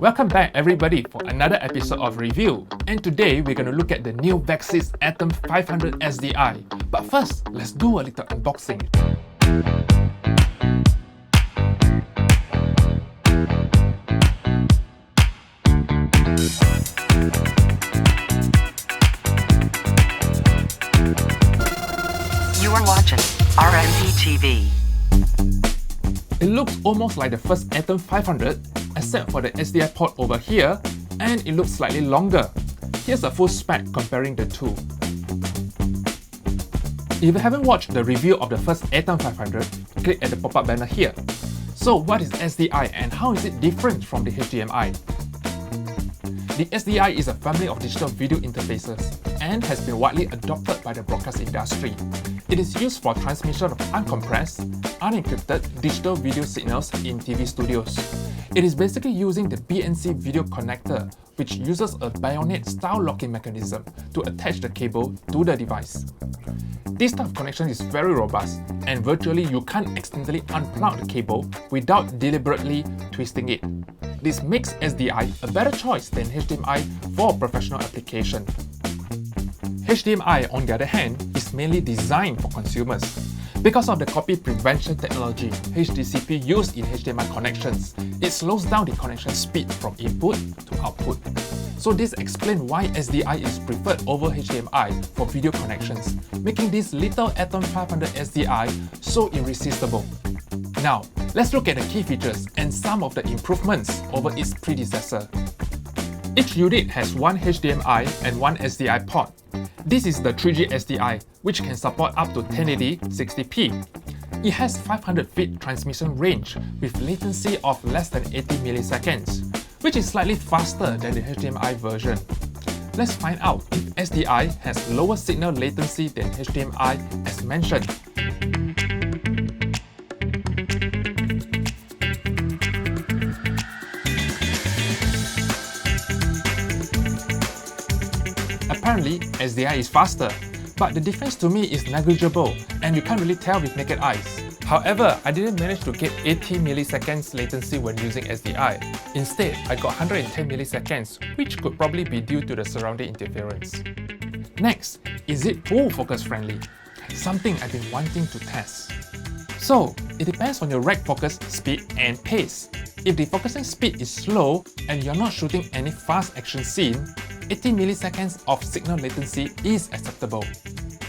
Welcome back everybody for another episode of review, and today we're going to look at the new Vaxis Atom 500 SDI. But first, let's do a little unboxing. You are watching RMP TV. It looks almost like the first Atom 500, except for the SDI port over here, and it looks slightly longer. Here's a full spec comparing the two. If you haven't watched the review of the first Atom 500, click at the pop-up banner here. So what is SDI and how is it different from the HDMI? The SDI is a family of digital video interfaces and has been widely adopted by the broadcast industry. It is used for transmission of uncompressed, unencrypted digital video signals in TV studios. It is basically using the BNC video connector, which uses a bayonet-style locking mechanism to attach the cable to the device. This type of connection is very robust, and virtually you can't accidentally unplug the cable without deliberately twisting it. This makes SDI a better choice than HDMI for professional application. HDMI, on the other hand, is mainly designed for consumers. Because of the copy prevention technology HDCP used in HDMI connections, it slows down the connection speed from input to output. So this explains why SDI is preferred over HDMI for video connections, making this little Atom 500 SDI so irresistible. Now, let's look at the key features and some of the improvements over its predecessor. Each unit has one HDMI and one SDI port. This is the 3G SDI, which can support up to 1080 60p. It has 500 feet transmission range with latency of less than 80 milliseconds, which is slightly faster than the HDMI version. Let's find out if SDI has lower signal latency than HDMI as mentioned. Apparently, SDI is faster, but the difference to me is negligible and you can't really tell with naked eyes. However, I didn't manage to get 80 milliseconds latency when using SDI. Instead, I got 110 milliseconds, which could probably be due to the surrounding interference. Next, is it full focus friendly? Something I've been wanting to test. So, it depends on your rack focus speed and pace. If the focusing speed is slow and you're not shooting any fast action scene, 80 milliseconds of signal latency is acceptable.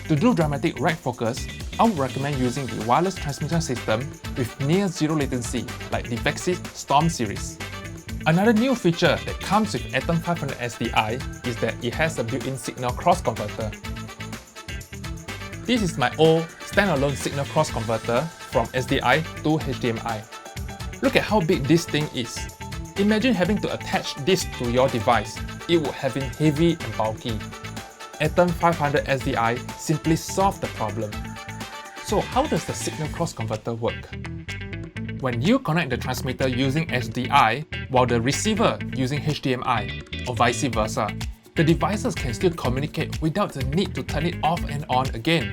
To do dramatic rack focus, I would recommend using the wireless transmission system with near zero latency like the Vaxis Storm series. Another new feature that comes with Atom 500 SDI is that it has a built-in signal cross converter. This is my old standalone signal cross converter from SDI to HDMI. Look at how big this thing is. Imagine having to attach this to your device. It would have been heavy and bulky. Atom 500 SDI simply solved the problem. So how does the signal cross converter work? When you connect the transmitter using SDI while the receiver using HDMI, or vice versa, the devices can still communicate without the need to turn it off and on again.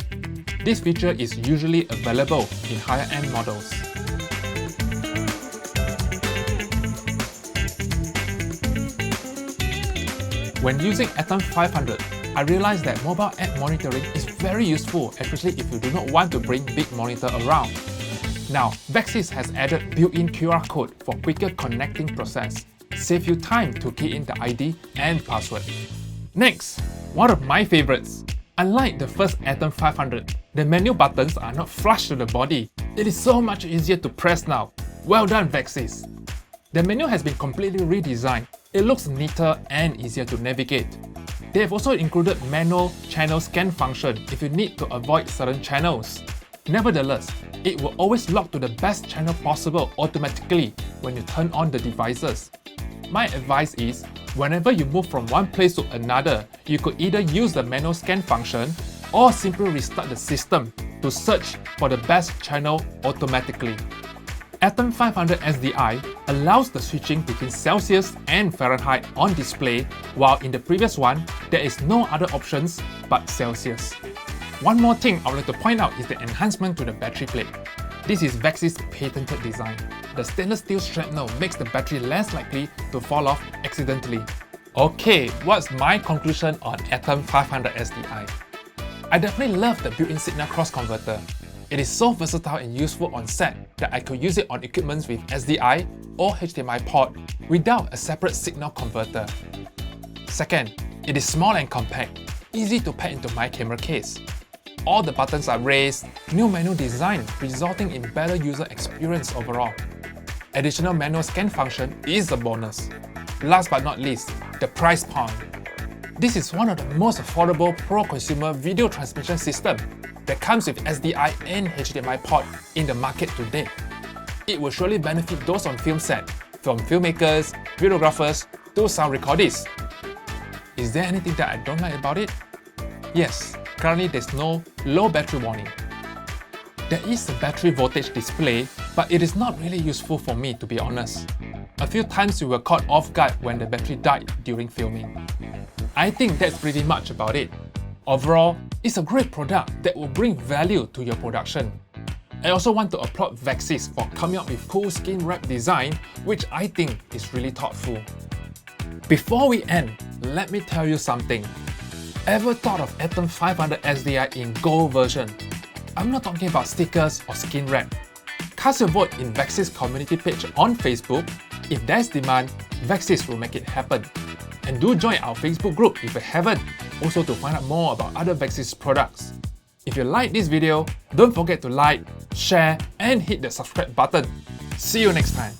This feature is usually available in higher-end models. When using Atom 500, I realized that mobile app monitoring is very useful, especially if you do not want to bring big monitor around. Now, Vaxis has added built-in QR code for quicker connecting process. Save you time to key in the ID and password. Next, one of my favorites. Unlike the first Atom 500, the menu buttons are not flush to the body. It is so much easier to press now. Well done, Vaxis! The menu has been completely redesigned. It looks neater and easier to navigate. They have also included manual channel scan function if you need to avoid certain channels. Nevertheless, it will always log to the best channel possible automatically when you turn on the devices. My advice is, whenever you move from one place to another, you could either use the manual scan function or simply restart the system to search for the best channel automatically. Atom 500 SDI allows the switching between Celsius and Fahrenheit on display, while in the previous one, there is no other options but Celsius. One more thing I would like to point out is the enhancement to the battery plate. This is Vaxis' patented design. The stainless steel shrapnel makes the battery less likely to fall off accidentally. Okay, what's my conclusion on Atom 500 SDI? I definitely love the built-in signal cross converter. It is so versatile and useful on set that I could use it on equipment with SDI or HDMI port without a separate signal converter. Second, it is small and compact, easy to pack into my camera case. All the buttons are raised, new menu design resulting in better user experience overall. Additional manual scan function is a bonus. Last but not least, the price point. This is one of the most affordable pro-consumer video transmission systems that comes with SDI and HDMI port in the market today. It will surely benefit those on film set, from filmmakers, videographers, to sound recordists. Is there anything that I don't like about it? Yes, currently there's no low battery warning. There is a battery voltage display, but it is not really useful for me, to be honest. A few times we were caught off guard when the battery died during filming. I think that's pretty much about it. Overall, it's a great product that will bring value to your production. I also want to applaud Vaxis for coming up with cool skin wrap design, which I think is really thoughtful. Before we end, let me tell you something. Ever thought of Atom 500 SDI in gold version? I'm not talking about stickers or skin wrap. Cast your vote in Vaxis community page on Facebook. If there's demand, Vaxis will make it happen. And do join our Facebook group if you haven't, also to find out more about other Vaxis products. If you like this video, don't forget to like, share, and hit the subscribe button. See you next time.